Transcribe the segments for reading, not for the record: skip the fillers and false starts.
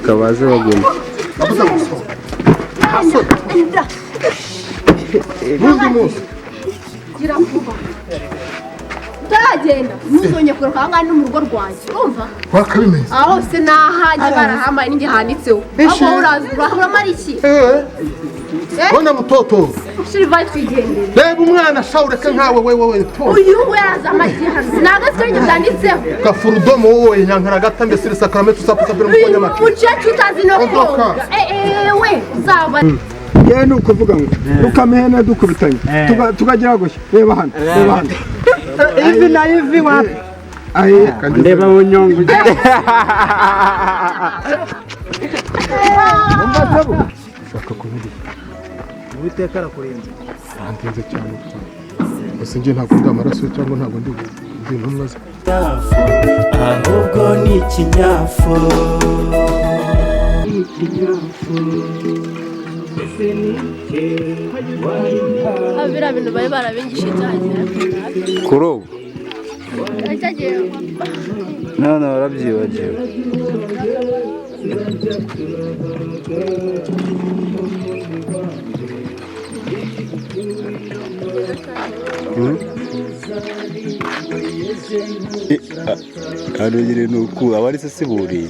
gusohoka baze baguma. Gira vuba. Utagenda ntuzonye kuruka ngani mu rugo rwanjye urumva wakabimeze aho se nahaje barahamaye ninge handitseho aho urahura mariki bona mutoto Silva twigendere reba umwana shawureke nkawe wewe to uyu we azamaje hasi nagatsenye byanditseho kafurudomo wowe nyankara gatambe siri sakramento sapusapira mu konyamaki ucece utazi no koga we zaba yewe ni ukuvuga ngo tukamehene dukubitanye tukagira gushya reba hano ivi na ivi wapi ndeba mu nyongo shaka kubiri Uwiteka arakurinze antenze cyane gusa ngiye ntabwo ndi amaraso cyangwa ntabwo ndi intumwa ze ahubwo ni ikinyafu abira bintu bari barabingishije cyane Kuri ubu none warabyibagiwe. Hano nyine ni uku abari se siburiye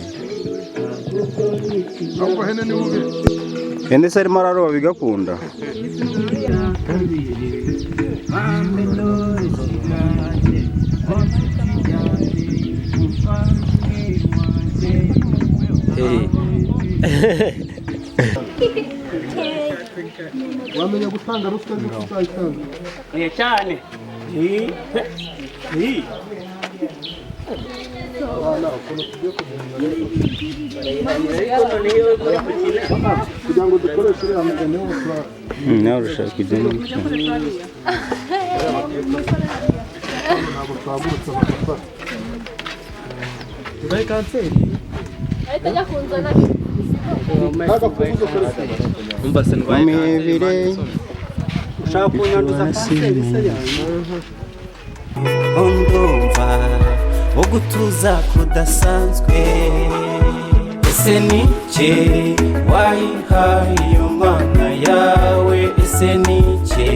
ahubwo hene ni bubi hene se arimo araroba bigakunda. wamenya gutanga ruswa zo kuzayitanga cyane kugira ngo dukoreshe uriya mugani wose nawe urashaka kujya mu cyo ntabwo twagurutse bagafata Ubaye kanseri ahita ajya kunzana n'agafuzo koresha umva se ndwaye mibire ushaka kunyanduza kanseri se ndumva wo gutuza kudasanzwe ese ni iki wayihaye iyo mana yawe ese ni iki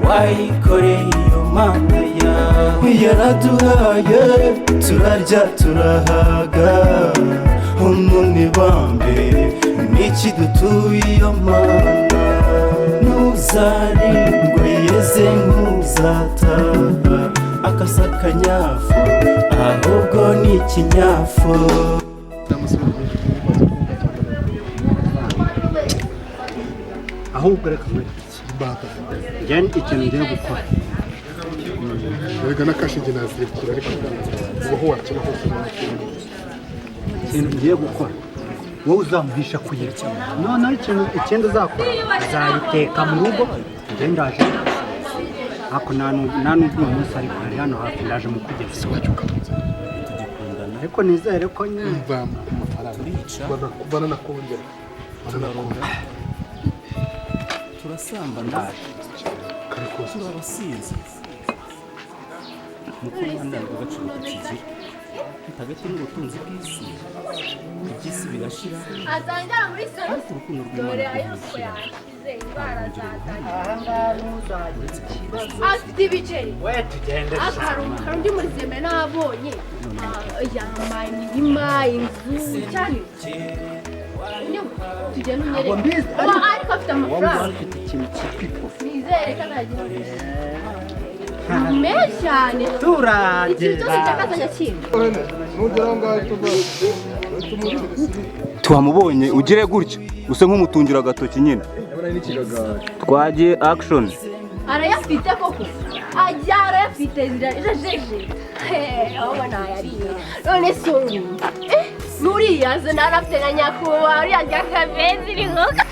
wayikoreye iyo mana yawe yaraduhaye turarya turahaga none bambe niki dutuye iyo mana ntuzarindwe yeze nk'uzataha akasa kanyafu ahubwo ni ikinyafu ahubwo reka njye ikintu ngiye gukora rega n'akashinge nazirikira ariko ubaho wakira hose ikintu ngiye gukora wowe uzamuhisha kuyirya noneho ikindi uzakora uzabiteka mu rugo njye ndaje ariko nta n'ubwo uyu munsi ariko ari hano hafi ndaje mu kugeza ariko nizere ko nyine mva amafaranga kubana na kongera turasamba ndaje turabasize nuko Rwanda rw'agaciro kakigira hagati n'ubutunzi bw'isi iby'isi birashira azanjara muri salo urukundo dore rw'Imana ayuko yashize ibara zatanye ahangaha ntuzagira ikibazo afite ibiceri we tugende akaruka undi muri zeme nabonye yambaye imirima inzu cyane tugenda unyereka ariko afite amafaranga afite ikintu cyitwa nizere ko azagira menshi cyane ikintu cyose cyakazanya kintu nugera aho ngaho tuhamubonye ugire gutya use nk'umutungira agatoki nyine twagiye action arayafite koko ajya arayafite zirajeje aho nayariye none songu nuriya zo narafite na nyakubahwa uriya ryakabenzi ringoga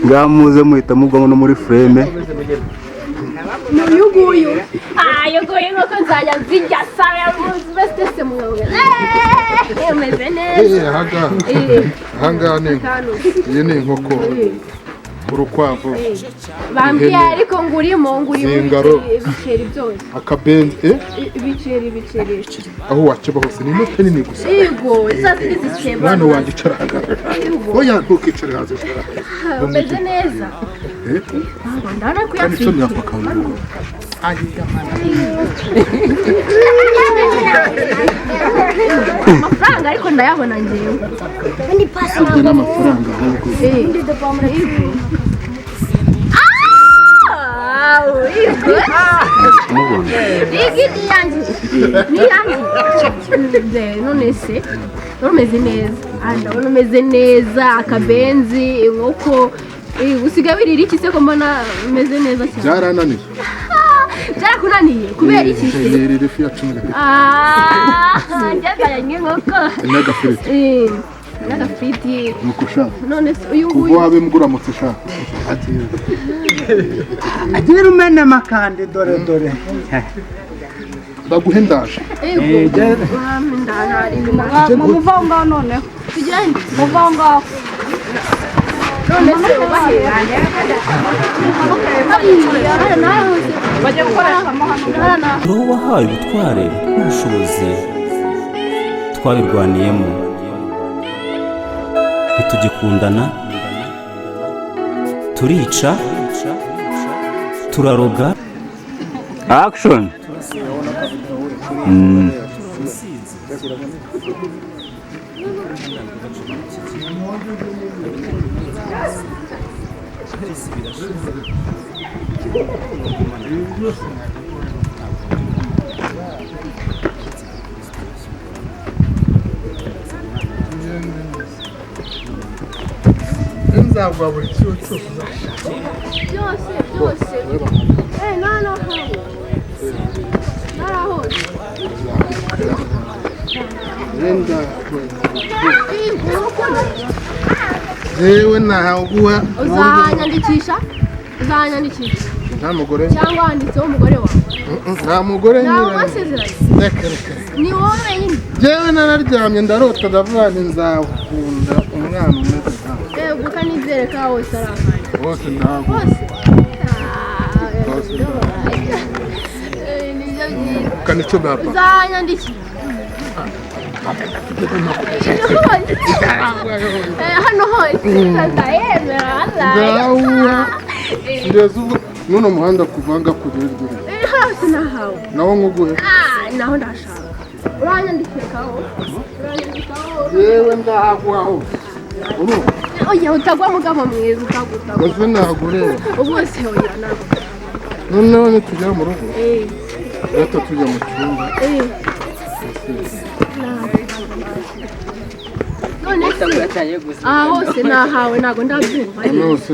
ngamuze muhita mugwamo no muri frame Uyuguyu yuguyu nk'uko nzajya nzirya sawa beste se mwawe umeze neza ahangaha iyi ni inkoko urukwavu bambwiye ariko ngurimo ibiceri byose akabenzi ibiceri aho wakeba hose ni inote nini gusa yego zazigizikeba mwana wanjye icara oya ntukicare haze umeze neza ndabona ko nicyo myapaka amafaranga ariko ndayabona ngewe ni pasi n'amafaranga none se umeze neza ndabona umeze neza akabenzi inkoko usigaye wirira iki se ko mbona umeze neza cyane byarananiye byarakunaniye kubera iki se nirira ifi ya 10 njyagaye nk'inkoko n'agafiriti nuko ushaka none se uyu nguyu ubwo habe muguramutse ushaka agira umene makande dore ndaguhe ndaje muvaho ngaho noneho tugirane muvaho ngaho none se bajya gukoresha amahano uwo wahaye ubutware n'ubushobozi twabirwaniyemo ntitugikundana turica turaroga action nzagwa buri cyo cyose byose no naraho Renda yewe nahaguha uzanyandikisha nta mugore cyangwa wanditseho umugore wawe nta mugore ntawe wasezeranye ni wowe wenyine yewe nararyamye ndarota ndavuga nti nzakunda umwana umeze nkawe guka nizere ko wose ari akanya bose ntabwo nibyo byiza kanicyo bapa uzanyandikira hano hose ndayemera ndawuha ngeze ubwo nuno muhanda kuvanga kugera hose nahawe nawo nguguhe naho ndashaka uranyandikiraho yewe ndahaguhaho oya utagwa mugabo mwiza utagutagwa maze nagureba ubose oya ntabwo noneho nitugera mu rugo leta tujya mu cyumba hose nahawe ntabwo ndabyumva hose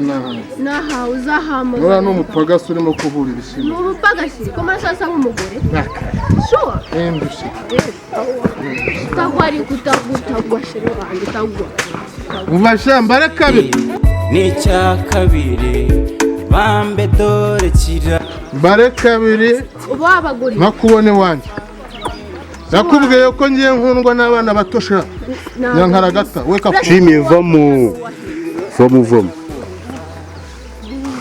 nahawe uzahamagara nora n'umupagasi urimo kuhura ibishyimbo ni umupagasi ko maraso asa nk'umugore shuwa embushi utagwa ariko utagwa sheri wanjye utagwa ubashamba kabiri n'icya kabiri bambe dore kira bare kabiri uba wabaguriye nkakubona iwanjye nakubwiye ko ngiye nkundwa n'abana batosha nyankaragata we shimiye vamo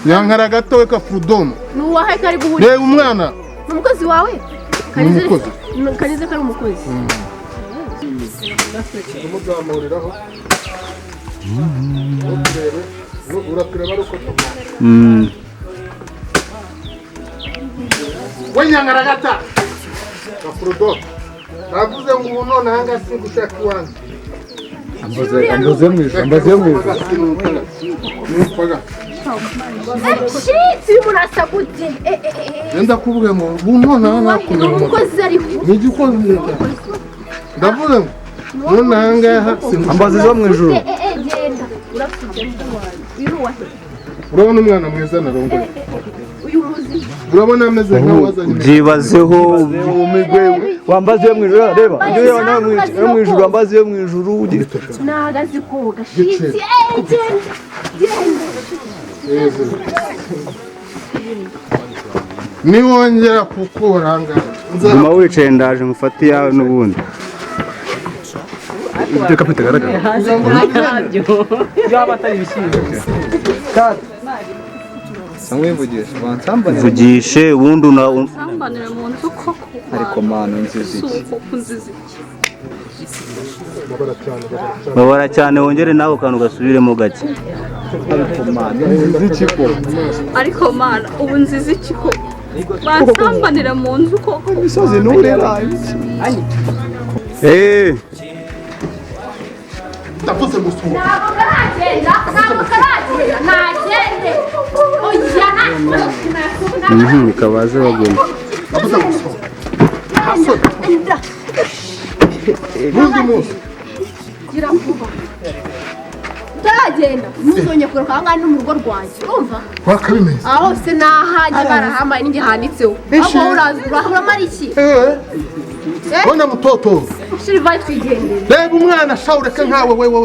nyankaragata we kafudomo ni uwahe kari guhurira reba umwana ni umukozi wawe umukozi kanize ko ari umukozi umuzamuriraho urakureba ariko we nyankaragata kafudomo navuze ngo ubu none ahanga singushaka iwanjye ambaze mwiza shitsi murasa gute yenda kuvuga ngo ubu none ahanga ni umukozi ariko ni igikozi ndavuze ngo none ahanga ambaze zo mu ijuru genda urafite iruwahe urabona umwana mwiza narongoye uyu muzi urabona ameze nk'uwazanye byibazeho umigwewe wambaze yo mu ijuru reba ibyo yewe nawe mu ijuru wambaze yo mu ijuru ugira nagazi koga shitsi niwongera kukuranga guma wicaye ndaje ngufate yawe n'ubundi iteka bitagaragara yaba atari ibishyimbo samwivugisha wansambanira vugishe ubundi sambanira mu nzu koko ariko mano nzizi babara cyane wongere nawe kantu gasubiremo gake ariko mana ubu nzizi iki koko bansambanira mu nzu koko imisozi nurera ndavuze gusura ntabwo karagenda nagende oya bikabaze bagenda ndavuze gusura n'undi munsi gira vuba utaragenda ntuzongeye kugaruka aha ngaha ni mu rugo rwanjye urumva wakabimenya aho hose n'ahajya barahambaye n'ingihe handitseho aho urahamara iki bona mutoto shirivayi twigendere reba umwana shawureke nkawe wewe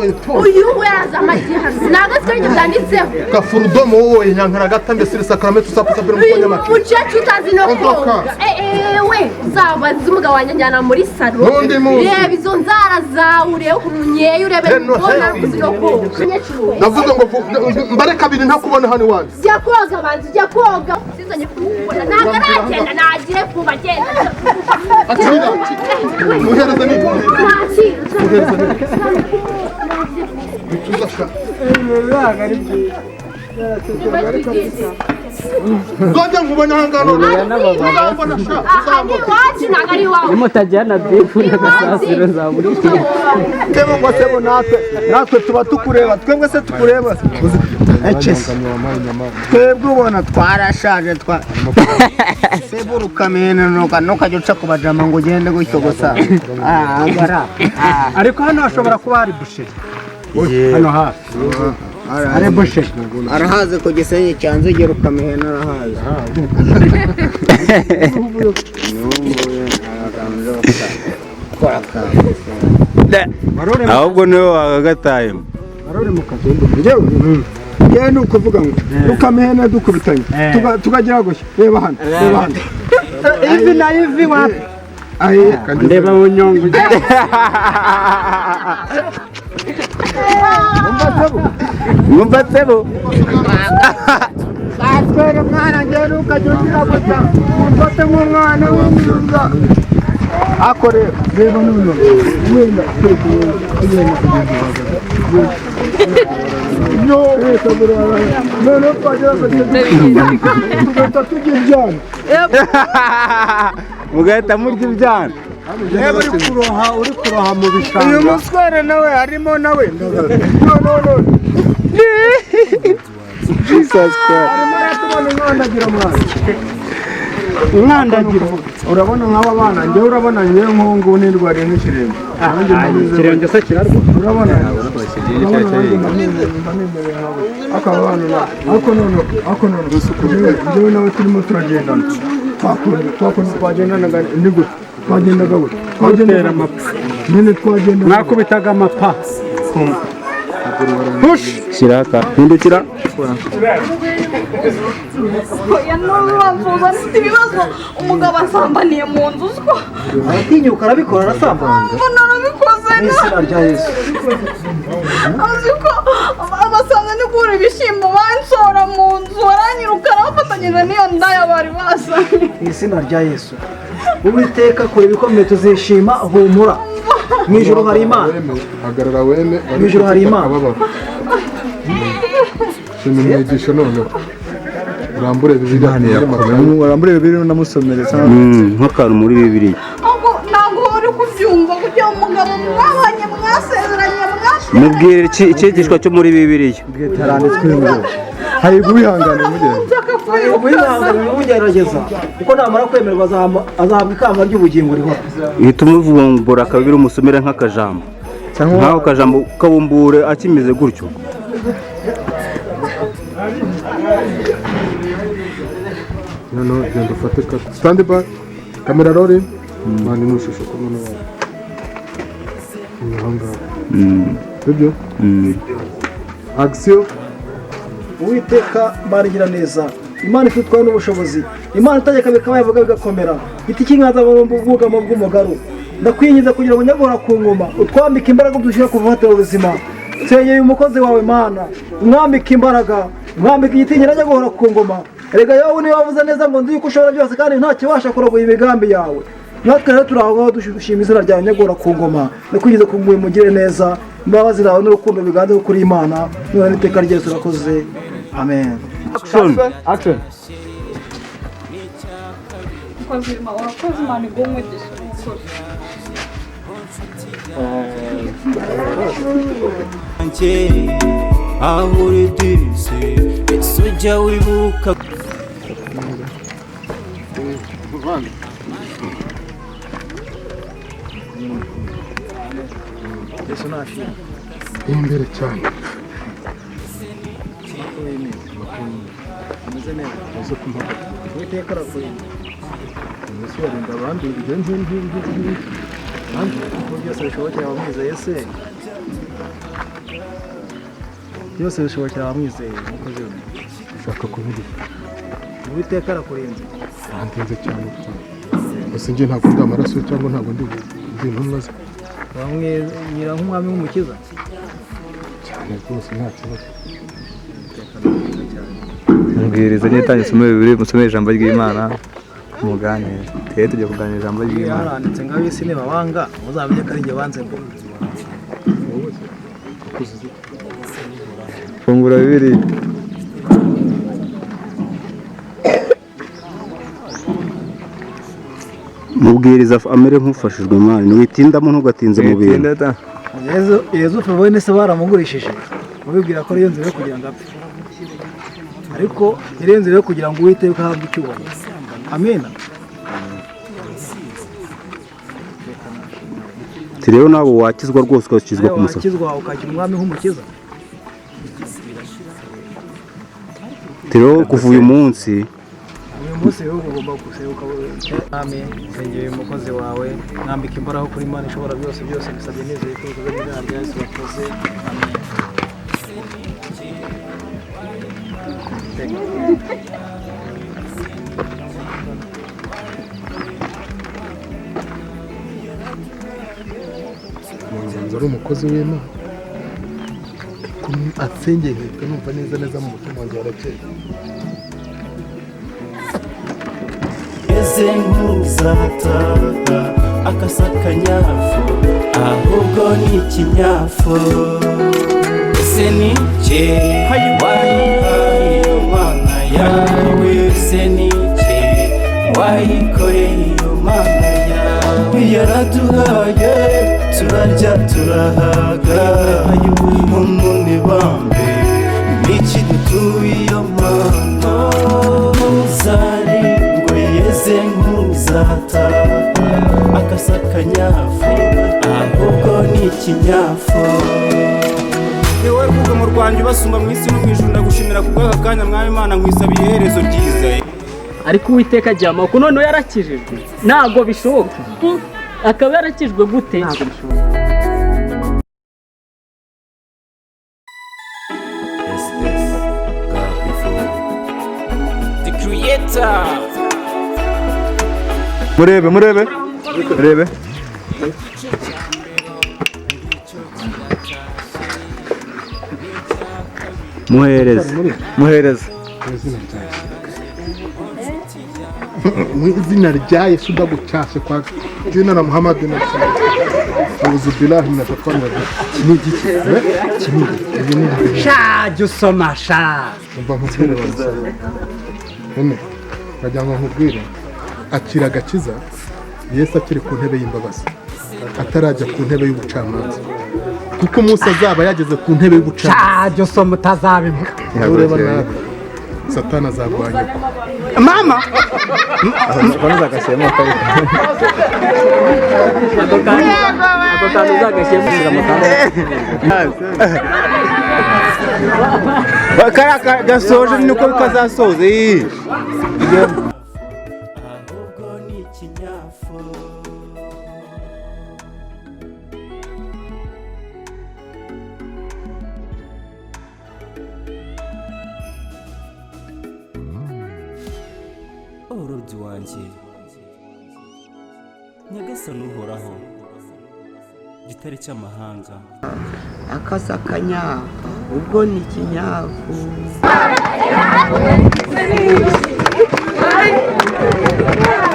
uyu we araza amagi hano ntabwo azi ko aribyo byanditseho gafurudomo wowe nyankara gata mbese risakaramento usapusapira mu kanyamake umukecuru utazi no koga we uzabaze umugabo wanjye anjyana muri salo N'undi munsi. reba izo nzara zawe urebe ukuntu nkeye urebe mbona uzi no koga ndavuze ngo mbare kabiri ntakubona hano iwanjye jya koga banza jya koga sizanye kumubona ntabwo aragenda nagire vuba agenda akira muhereza n'ibindi Ngoja nkubona hangano uzambona sha aha ni iwacu ntabwo ari iwawe mutajyana bifu n'agasasiro za buri tebo ngo sebo natwe tuba tukureba twebwe se tukureba twebwe ubona twarashaje sebo rukamena nukajya uca ku bajama ngo ugende gutyo gusa ariko hano hashobora kuba hari busheri hano hafi hari busheri arahaze ku gisenyi cya nzogera ukamena arahaze ahubwo niwe wagagatayemo barore mu kazi yewe ni ukuvuga ngo rukamena dukubitanye tukagira gutya reba hano ivi na ivi wapi ndeba unyongo mwumva sebo atwere mwana njyewe ntukajya ugira gutya mufate nk'umwana w'umwiza akore reba n'uno wenda yo reka burara none twagira tugahita tujya ibyana mugahita murya ibyana reba uri kuroha mu bishanga uyu musore nawe harimo nawe no Jesus Christ arimo aratubona umwandagira mwana umwandagira urabona nk'aba bana njyewe urabona njyewe nk'ubu nirwariye nk'ikirembo ikirenge se kirarwa urabona akaba abana ako none njyewe nawe turimo turagendana twagendanaga ni gute twagendaga gute twatera amapfa nyine twagendaga mwakubitaga amapfa shiraka hindukira oya n'ubanzuza mfite ibibazo umugabo asambaniye mu nzu uzwa aratinyuka arabikora arasambana mbona arabikoze n'izina rya Yesu azi ko abasanga ni kubura ibishyimbo bansora mu nzu baranyirukana bafatanyije n'iyo ndaya bari basanye izina rya Yesu Uwiteka kora ibikomeye tuzishima humura mu ijuru hari Imana hagarara weme mu ijuru hari Imana imwigisho none urambure bibiri namusomere nk'akantu muri bibiliya ahubwo ntabwo uri kubyumva kugira umugabo mwabanye mwasezeranye mubwire icyigishwa cyo muri bibiliya haranditswe ngo hari guhangana ubihangane n'ubugerageza kuko namara kwemerwa azahabwa ikamba ry'ubugingo rihora ihita umuvumbura akabiri umusomera nk'akajambo nk'ako kajambo kabumbure akimeze gutyo noneho genda ufate stand by kamera rolling mani nushusho kumwe n'abantu n'ahanga sibyo action Uwiteka barigira neza Imana ifitwa n'ubushobozi Imana itegeka bikaba yavuga bigakomera iti kingaza mu bwugamo bw'umugaru ndakwinyiza kugira ngo nyagora ku ngoma utwambike imbaraga dushyira kuvatira ubuzima Senyeye umukozi wawe Mana umwambike imbaraga umwambike igitinyira nyagora ku ngoma erega yawe ni wavuze neza ngo nzi yuko ushobora byose kandi nta kibasha kurogoya imigambi yawe natwe rero turaho dushima izina ryawe nyagora ku ngoma ndakwinyiza ku ngoma mugire neza imbabazi zawe n'urukundo biganze kuri Imana none n'iteka ryose urakoze amen action Wakoze Imana igumugisha aho uri dise ese ujya wibuka imbere cyane Uwiteka arakurinda Yesu yarinda abandi ibigenze nk'ibi kandi byose bishobokera abamwizeye se byose bishobokera abamwizeye umukozi we ushaka kubiri Uwiteka arakurinda arantinze cyane gusa njye ntabwo ndi amaraso cyangwa ntabwo ndi intumwa ze bamwira nk'umwami w'umukiza cyane rwose nta kibazo Mbwiriza nyitange isomo bibiri musome ijambo ry'Imana muganire teye tujye kuganira ijambo ry'Imana yaranditse ngo ab'isi nibabanga muzamenye ko ari njye banze ngo fungura bibiri mubwiriza amere nk'ufashijwe Imana ntiwitindamo ntugatinze mu bintu Yezu bene se baramugurishije mubibwira ko ariyo nzira yo kugira ngo apfe ariko iriyo nzira yo kugira ngo Uwiteka ahabwe icyubahiro amena rero nawe wakizwa rwose ukakizwa ku musaraba wakizwa ukagira umwami nk'umukiza rero kuva uyu munsi rero ugomba guseruka amen sengeye umukozi wawe mwambika imbaraga kuri Imana ishobora byose bisabye neza yuko bikozwe mu izina rya Yesu wakoze amen umugenzi ari umukozi w'Imana atsengeye nkahita numva neza mu mutima wanjye harakeye eze nk'uzataha akasakanyafu ahubwo ni ikinyafu ese ni cye wayihaye Imana yawe ese ni cye wayikoreye Imana yawe yaraduhaye turarya turahaga umunibambe n'iki dutuye iyo Mana uzari ngo yeze nk'uzataha akasakanyafu ahubwo ni ikinyafu yewe rwugamo rwanjye ubasumba mu isi no mu ijuru ndagushimira ku bw'aka kanya mwami Imana nkwisabiye iherezo ryiza ariko Uwiteka ajyama kuko noneho yarakijijwe ntabwo bishoboka akaba yarakijwe gute ntabwo bishoboka the creator murebe muhereze mu izina rya Yesu ndagucyashye kwa jina na Muhammad na Auzu billahi minash shaitani rajim kinigi sha jusoma sha umva nkubwire none nkajya nkubwire akira agakiza Yesu akiri ku ntebe y'imbabazi atarajya ku ntebe y'ubucamanza kuko Musa azaba yageze ku ntebe y'ubucamanza sha jusoma utazabimuka ureba nawe Satani azagwanya mama Kwanza akasema kwa ako kantu uzagashyira mu kariya gasoje niko kazasoze ahubwo ni ikinyafu umurobyi wanjye nyagasani uhoraho gitare cy'amahanga akasa akanyafu ubwo ni ikinyafu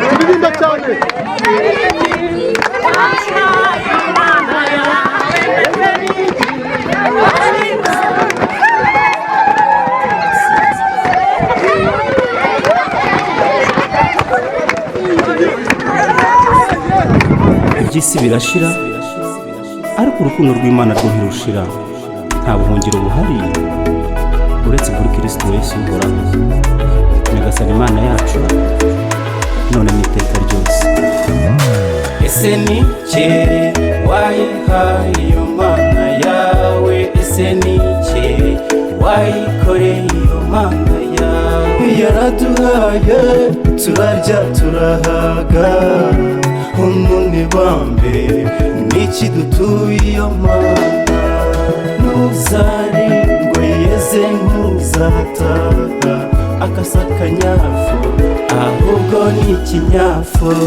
turirimba cyane iby'isi birashira ariko urukundo rw'Imana rwo ntirushira nta buhungiro buhari uretse kuri Kristo Yesu uhoraho nyagasani Imana yacu none n'iteka ryose. Ese ni kere wayihaye iyo mana yawe, ese ni kere wayikoreye iyo mana yawe, yaraduhaye turarya turahaga umuntu bambe niki dutuye iyo mana, ntuzarindwe yeze ntuzataha akasa akanyafu ahubwo ni ikinyafu.